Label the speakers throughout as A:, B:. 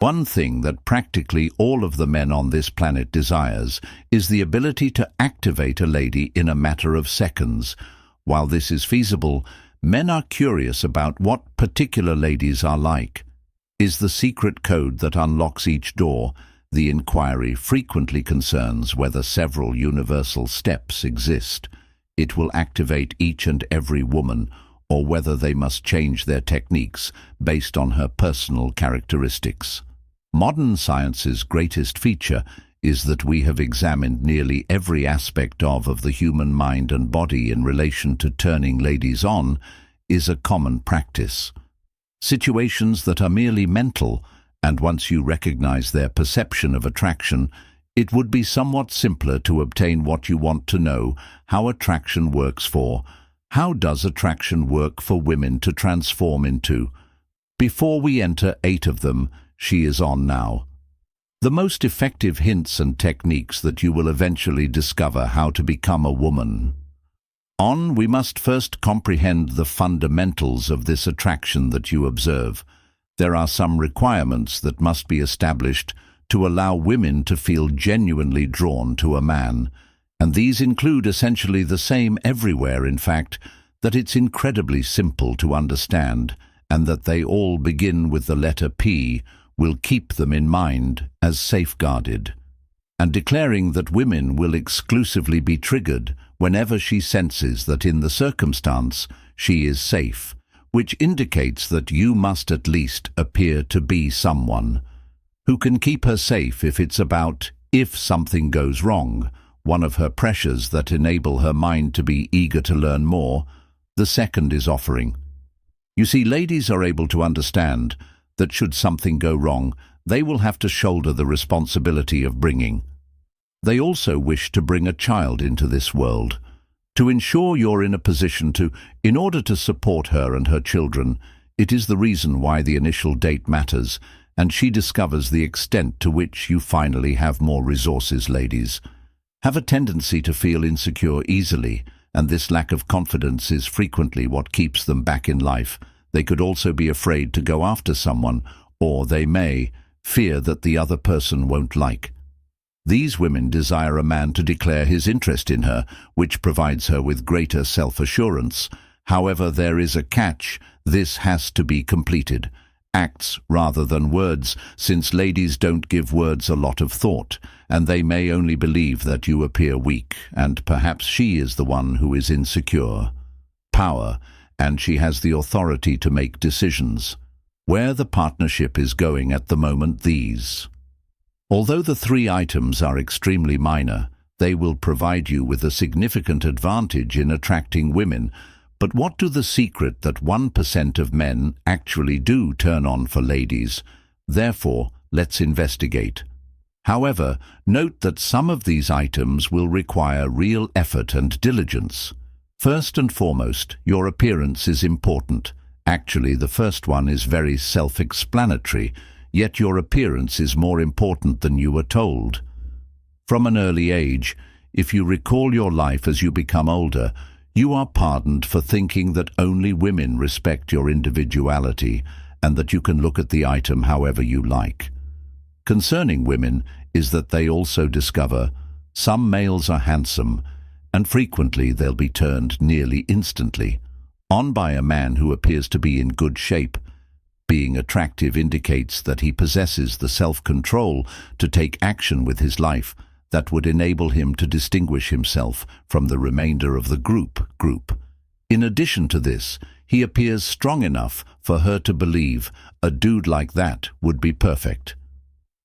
A: One thing that practically all of the men on this planet desires is the ability to activate a lady in a matter of seconds. While this is feasible, men are curious about what particular ladies are like. Is the secret code that unlocks each door? The inquiry frequently concerns whether several universal steps exist. It will activate each and every woman, or whether they must change their techniques based on her personal characteristics. Modern science's greatest feature is that we have examined nearly every aspect of the human mind and body in relation to turning ladies on is a common practice. Situations that are merely mental, and once you recognize their perception of attraction, it would be somewhat simpler to obtain what you want to know: how attraction works for. How does attraction work for women to transform into? Before we enter 8 of them, she is on now. The most effective hints and techniques that you will eventually discover how to become a woman. On, we must first comprehend the fundamentals of this attraction that you observe. There are some requirements that must be established to allow women to feel genuinely drawn to a man, and these include essentially the same everywhere, in fact, that it's incredibly simple to understand, and that they all begin with the letter P, will keep them in mind as safeguarded, and declaring that women will exclusively be triggered whenever she senses that in the circumstance she is safe, which indicates that you must at least appear to be someone who can keep her safe if something goes wrong, one of her pressures that enable her mind to be eager to learn more. The second is offering. You see, ladies are able to understand that should something go wrong, they will have to shoulder the responsibility of bringing. They also wish to bring a child into this world. To ensure you're in a position in order to support her and her children, it is the reason why the initial date matters, and she discovers the extent to which you finally have more resources. Ladies have a tendency to feel insecure easily, and this lack of confidence is frequently what keeps them back in life. They could also be afraid to go after someone, or they may fear that the other person won't like. These women desire a man to declare his interest in her, which provides her with greater self-assurance. However, there is a catch: this has to be completed. Acts rather than words, since ladies don't give words a lot of thought, and they may only believe that you appear weak, and perhaps she is the one who is insecure. Power, and she has the authority to make decisions. Where the partnership is going at the moment, although the 3 items are extremely minor, they will provide you with a significant advantage in attracting women. But what do the secret that 1% of men actually do turn on for ladies? Therefore, let's investigate. However, note that some of these items will require real effort and diligence. First and foremost, your appearance is important. Actually, the first one is very self-explanatory, yet your appearance is more important than you were told. From an early age, if you recall your life as you become older, you are pardoned for thinking that only women respect your individuality and that you can look at the item however you like. Concerning women is that they also discover some males are handsome, and frequently they'll be turned nearly instantly on by a man who appears to be in good shape. Being attractive indicates that he possesses the self-control to take action with his life that would enable him to distinguish himself from the remainder of the group. In addition to this, he appears strong enough for her to believe a dude like that would be perfect.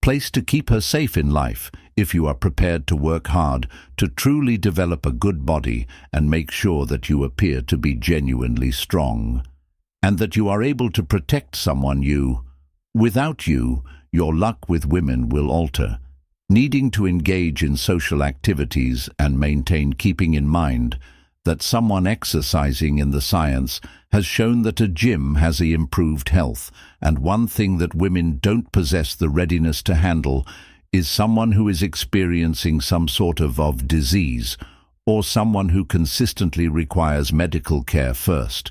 A: Place to keep her safe in life if you are prepared to work hard to truly develop a good body and make sure that you appear to be genuinely strong, and that you are able to protect someone without you, your luck with women will alter. Needing to engage in social activities and maintain, keeping in mind that someone exercising in the science has shown that a gym has improved health, and one thing that women don't possess the readiness to handle is someone who is experiencing some sort of disease, or someone who consistently requires medical care first.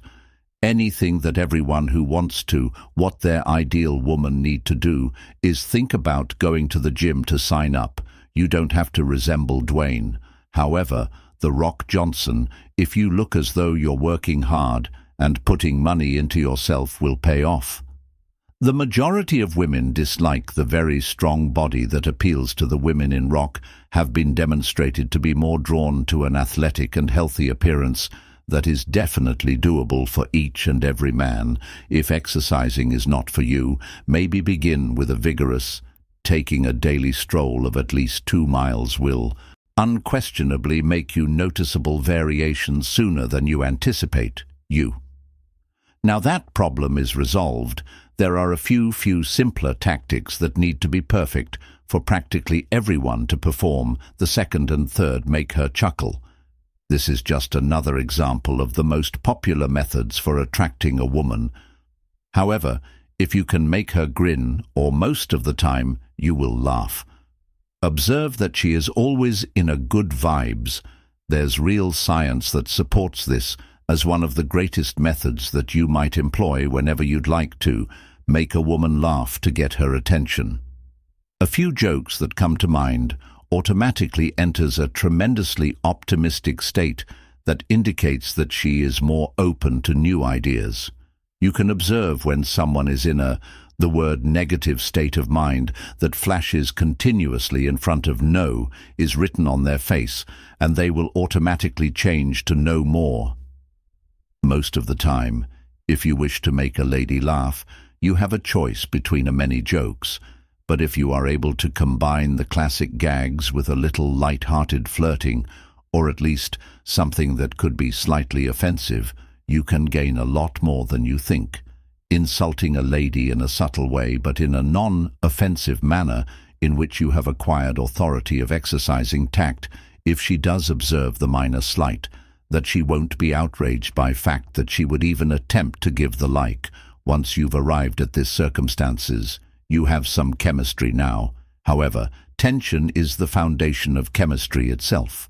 A: Anything that everyone who wants to, what their ideal woman need to do, is think about going to the gym to sign up. You don't have to resemble Dwayne. However, The Rock Johnson, if you look as though you're working hard and putting money into yourself will pay off. The majority of women dislike the very strong body that appeals to the women in rock, have been demonstrated to be more drawn to an athletic and healthy appearance that is definitely doable for each and every man. If exercising is not for you, maybe begin with a vigorous, taking a daily stroll of at least 2 miles will unquestionably make you noticeable variations sooner than you anticipate. Now that problem is resolved. There are a few simpler tactics that need to be perfect for practically everyone to perform. The second and third make her chuckle. This is just another example of the most popular methods for attracting a woman. However, if you can make her grin, or most of the time, you will laugh. Observe that she is always in a good vibes. There's real science that supports this as one of the greatest methods that you might employ whenever you'd like to make a woman laugh to get her attention. A few jokes that come to mind automatically enters a tremendously optimistic state that indicates that she is more open to new ideas. You can observe when someone is in the word negative state of mind that flashes continuously in front of no is written on their face, and they will automatically change to no more. Most of the time, if you wish to make a lady laugh, you have a choice between many jokes, but if you are able to combine the classic gags with a little light-hearted flirting, or at least something that could be slightly offensive, you can gain a lot more than you think. Insulting a lady in a subtle way but in a non-offensive manner in which you have acquired authority of exercising tact, if she does observe the minor slight, that she won't be outraged by fact that she would even attempt to give the like. Once you've arrived at this circumstances, you have some chemistry now. However, tension is the foundation of chemistry itself.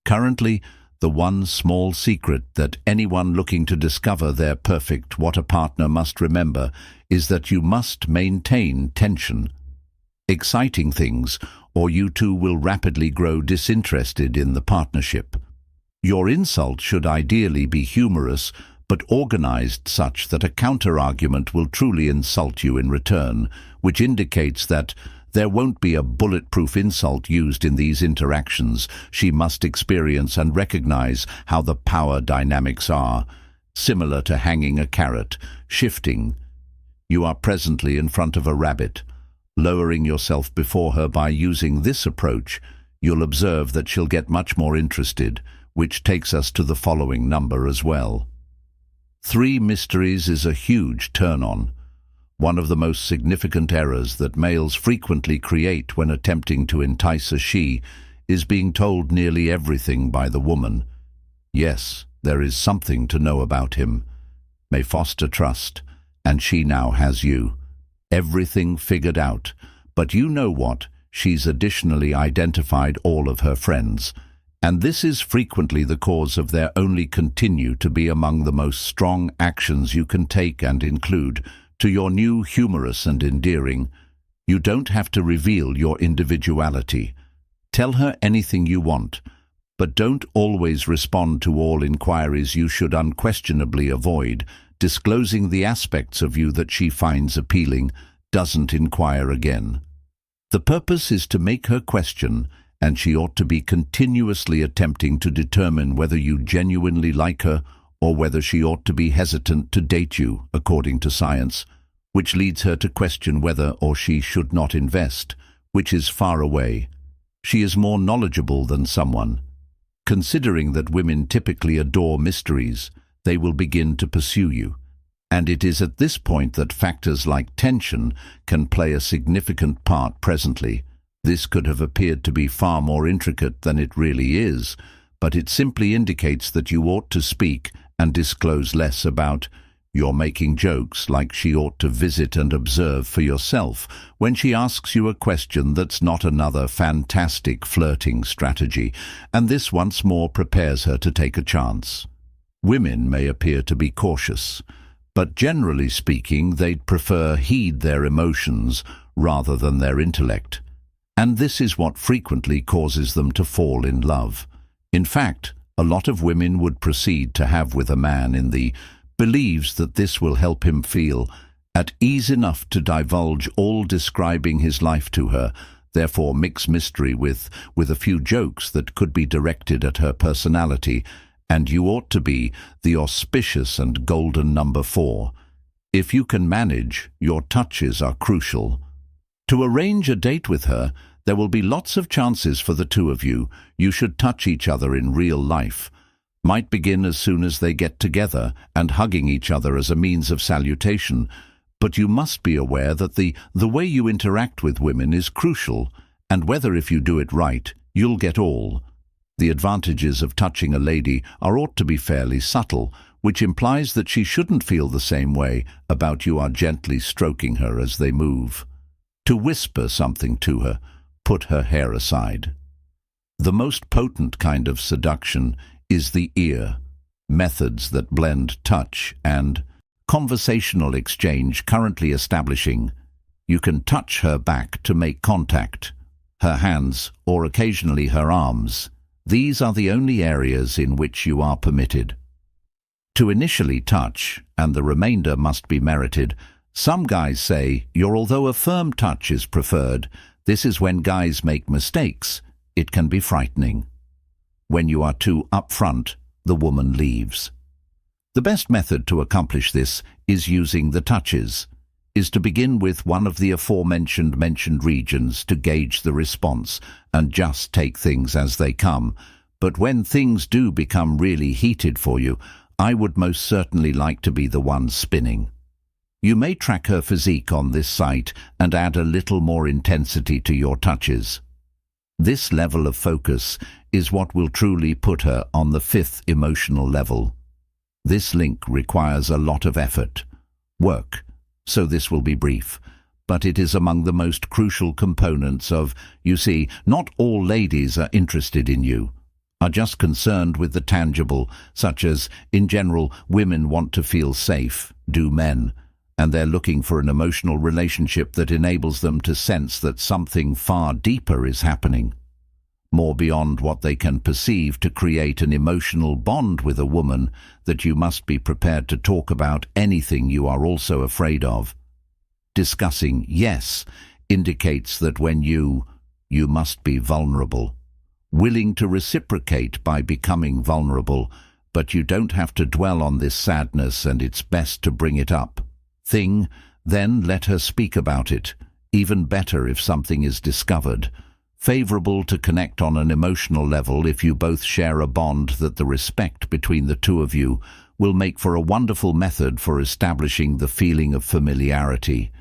A: Currently, the one small secret that anyone looking to discover their perfect partner must remember is that you must maintain tension. Exciting things, or you two will rapidly grow disinterested in the partnership. Your insult should ideally be humorous, but organized such that a counter-argument will truly insult you in return, which indicates that there won't be a bulletproof insult used in these interactions. She must experience and recognize how the power dynamics are, similar to hanging a carrot, shifting. You are presently in front of a rabbit. Lowering yourself before her by using this approach, you'll observe that she'll get much more interested, which takes us to the following number as well. 3 mysteries is a huge turn-on. One of the most significant errors that males frequently create when attempting to entice a she is being told nearly everything by the woman. Yes, there is something to know about him. May foster trust, and she now has you. Everything figured out, but you know what? She's additionally identified all of her friends, and this is frequently the cause of their only continue to be among the most strong actions you can take and include to your new humorous and endearing. You don't have to reveal your individuality. Tell her anything you want, but don't always respond to all inquiries. You should unquestionably avoid disclosing the aspects of you that she finds appealing. Doesn't inquire again. The purpose is to make her question, and she ought to be continuously attempting to determine whether you genuinely like her or whether she ought to be hesitant to date you, according to science, which leads her to question whether or she should not invest, which is far away. She is more knowledgeable than someone. Considering that women typically adore mysteries, they will begin to pursue you. And it is at this point that factors like tension can play a significant part presently. This could have appeared to be far more intricate than it really is, but it simply indicates that you ought to speak and disclose less about. You're making jokes like she ought to visit and observe for yourself when she asks you a question that's not another fantastic flirting strategy, and this once more prepares her to take a chance. Women may appear to be cautious, but generally speaking, they'd prefer heed their emotions rather than their intellect. And this is what frequently causes them to fall in love. In fact, a lot of women would proceed to have with a man in the believes that this will help him feel at ease enough to divulge all describing his life to her, therefore mix mystery with a few jokes that could be directed at her personality, and you ought to be the auspicious and golden number 4. If you can manage, your touches are crucial. To arrange a date with her, there will be lots of chances for the two of you. You should touch each other in real life. Might begin as soon as they get together and hugging each other as a means of salutation, but you must be aware that the way you interact with women is crucial, and whether if you do it right, you'll get all. The advantages of touching a lady ought to be fairly subtle, which implies that she shouldn't feel the same way about you are gently stroking her as they move. To whisper something to her, put her hair aside. The most potent kind of seduction is the ear. Methods that blend touch and conversational exchange currently establishing. You can touch her back to make contact, her hands or occasionally her arms. These are the only areas in which you are permitted. To initially touch, and the remainder must be merited, some guys say, although a firm touch is preferred, this is when guys make mistakes. It can be frightening. When you are too upfront, the woman leaves. The best method to accomplish this is using the touches, is to begin with one of the mentioned regions to gauge the response and just take things as they come. But when things do become really heated for you, I would most certainly like to be the one spinning. You may track her physique on this site and add a little more intensity to your touches. This level of focus is what will truly put her on the 5th emotional level. This link requires a lot of effort, work, so this will be brief, but it is among the most crucial components of, you see, not all ladies are interested in you, are just concerned with the tangible, such as, in general, women want to feel safe, do men, and they're looking for an emotional relationship that enables them to sense that something far deeper is happening, more beyond what they can perceive, to create an emotional bond with a woman that you must be prepared to talk about anything you are also afraid of. Discussing yes indicates that when you must be vulnerable, willing to reciprocate by becoming vulnerable, but you don't have to dwell on this sadness and it's best to bring it up. Then let her speak about it. Even better if something is discovered. Favorable to connect on an emotional level if you both share a bond that the respect between the two of you will make for a wonderful method for establishing the feeling of familiarity.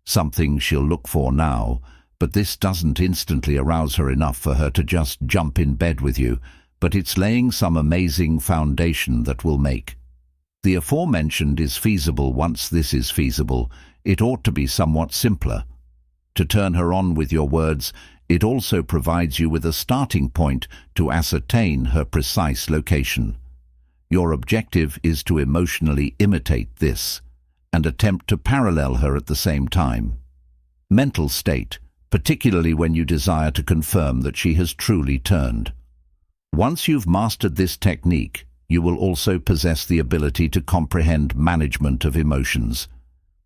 A: Something she'll look for now, but this doesn't instantly arouse her enough for her to just jump in bed with you, but it's laying some amazing foundation that will make. The aforementioned is feasible. Once this is feasible, it ought to be somewhat simpler. To turn her on with your words, it also provides you with a starting point to ascertain her precise location. Your objective is to emotionally imitate this and attempt to parallel her at the same time. Mental state, particularly when you desire to confirm that she has truly turned. Once you've mastered this technique, you will also possess the ability to comprehend management of emotions.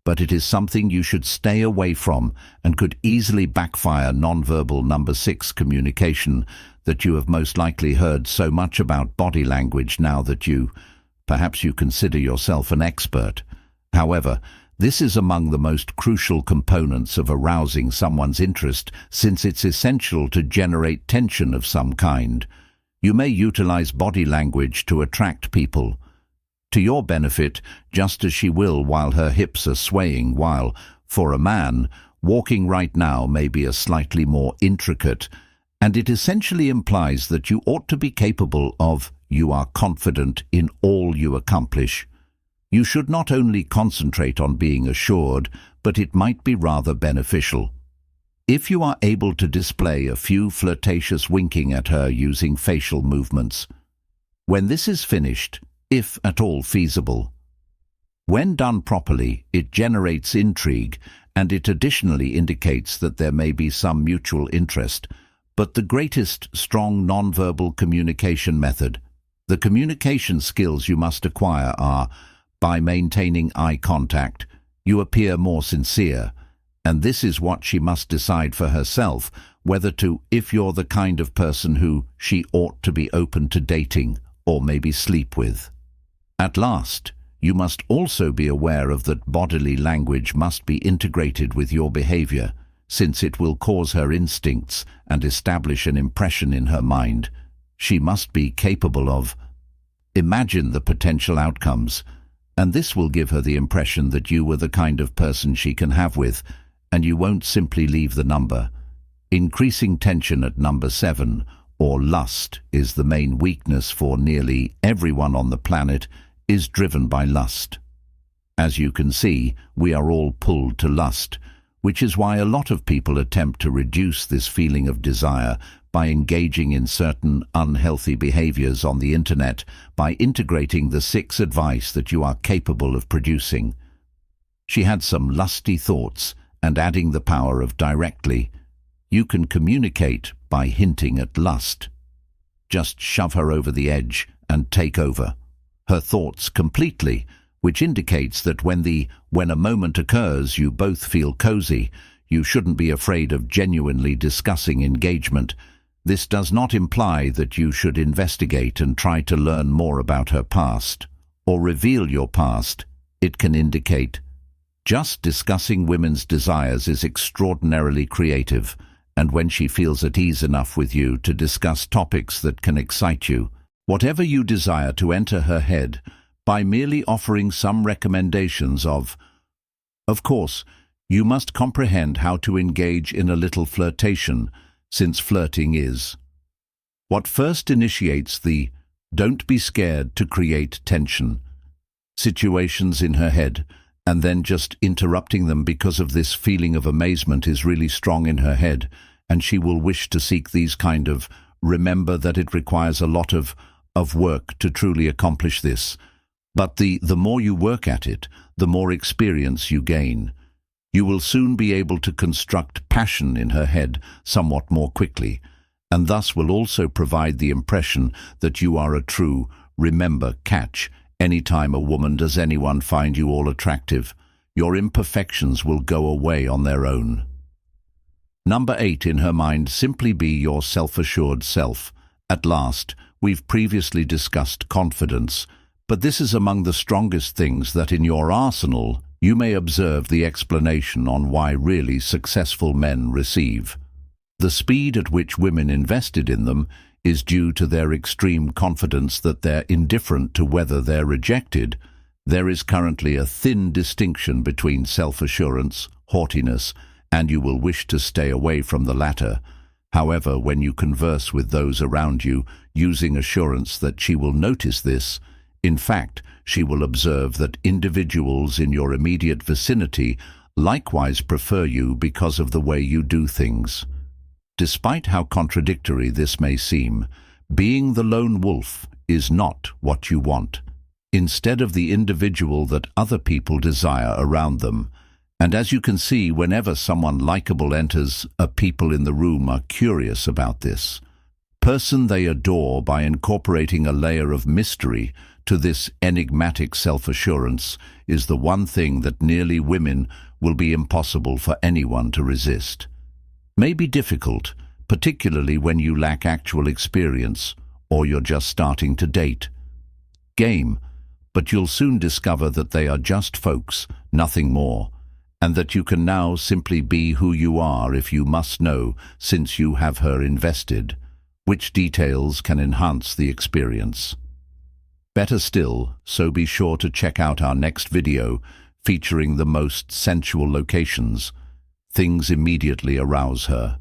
A: But it is something you should stay away from and could easily backfire. Nonverbal number 6 communication, that you have most likely heard so much about body language now that perhaps you consider yourself an expert. However, this is among the most crucial components of arousing someone's interest, since it's essential to generate tension of some kind. You may utilize body language to attract people to your benefit, just as she will while her hips are swaying, while, for a man, walking right now may be a slightly more intricate, and it essentially implies that you ought to be capable of, you are confident in all you accomplish. You should not only concentrate on being assured, but it might be rather beneficial. If you are able to display a few flirtatious winking at her using facial movements. When this is finished, if at all feasible. When done properly, it generates intrigue, and it additionally indicates that there may be some mutual interest. But the greatest strong nonverbal communication method, the communication skills you must acquire are, by maintaining eye contact, you appear more sincere, and this is what she must decide for herself, whether to, if you're the kind of person who she ought to be open to dating or maybe sleep with. At last, you must also be aware of that bodily language must be integrated with your behavior, since it will cause her instincts and establish an impression in her mind. She must be capable of imagine the potential outcomes, and this will give her the impression that you were the kind of person she can have with, and you won't simply leave the number. Increasing tension at number 7, or lust, is the main weakness for nearly everyone on the planet, is driven by lust. As you can see, we are all pulled to lust, which is why a lot of people attempt to reduce this feeling of desire by engaging in certain unhealthy behaviors on the internet, by integrating the 6 advice that you are capable of producing. She had some lusty thoughts, and adding the power of directly. You can communicate by hinting at lust. Just shove her over the edge and take over her thoughts completely, which indicates that when a moment occurs you both feel cozy. You shouldn't be afraid of genuinely discussing engagement. This does not imply that you should investigate and try to learn more about her past, or reveal your past. It can indicate just discussing women's desires is extraordinarily creative, and when she feels at ease enough with you to discuss topics that can excite you, whatever you desire to enter her head, by merely offering some recommendations of course, you must comprehend how to engage in a little flirtation, since flirting is what first initiates the don't be scared to create tension situations in her head, and then just interrupting them because of this feeling of amazement is really strong in her head, and she will wish to seek these kind of, remember that it requires a lot of work to truly accomplish this. But the more you work at it, the more experience you gain. You will soon be able to construct passion in her head somewhat more quickly, and thus will also provide the impression that you are a true, remember, catch. Anytime a woman does anyone find you all attractive, your imperfections will go away on their own. Number 8 in her mind, simply be your self-assured self. At last, we've previously discussed confidence, but this is among the strongest things that in your arsenal. You may observe the explanation on why really successful men receive. The speed at which women invested in them is due to their extreme confidence that they're indifferent to whether they're rejected. There is currently a thin distinction between self-assurance, haughtiness, and you will wish to stay away from the latter. However, when you converse with those around you, using assurance that she will notice this, in fact, she will observe that individuals in your immediate vicinity likewise prefer you because of the way you do things. Despite how contradictory this may seem, being the lone wolf is not what you want. Instead of the individual that other people desire around them. And as you can see, whenever someone likable enters, people in the room are curious about this person they adore. By incorporating a layer of mystery to this enigmatic self-assurance is the one thing that nearly women will be impossible for anyone to resist. May be difficult, particularly when you lack actual experience or you're just starting to date. But you'll soon discover that they are just folks, nothing more, and that you can now simply be who you are if you must know, since you have her invested, which details can enhance the experience. Better still, so be sure to check out our next video featuring the most sensual locations. Things immediately arouse her.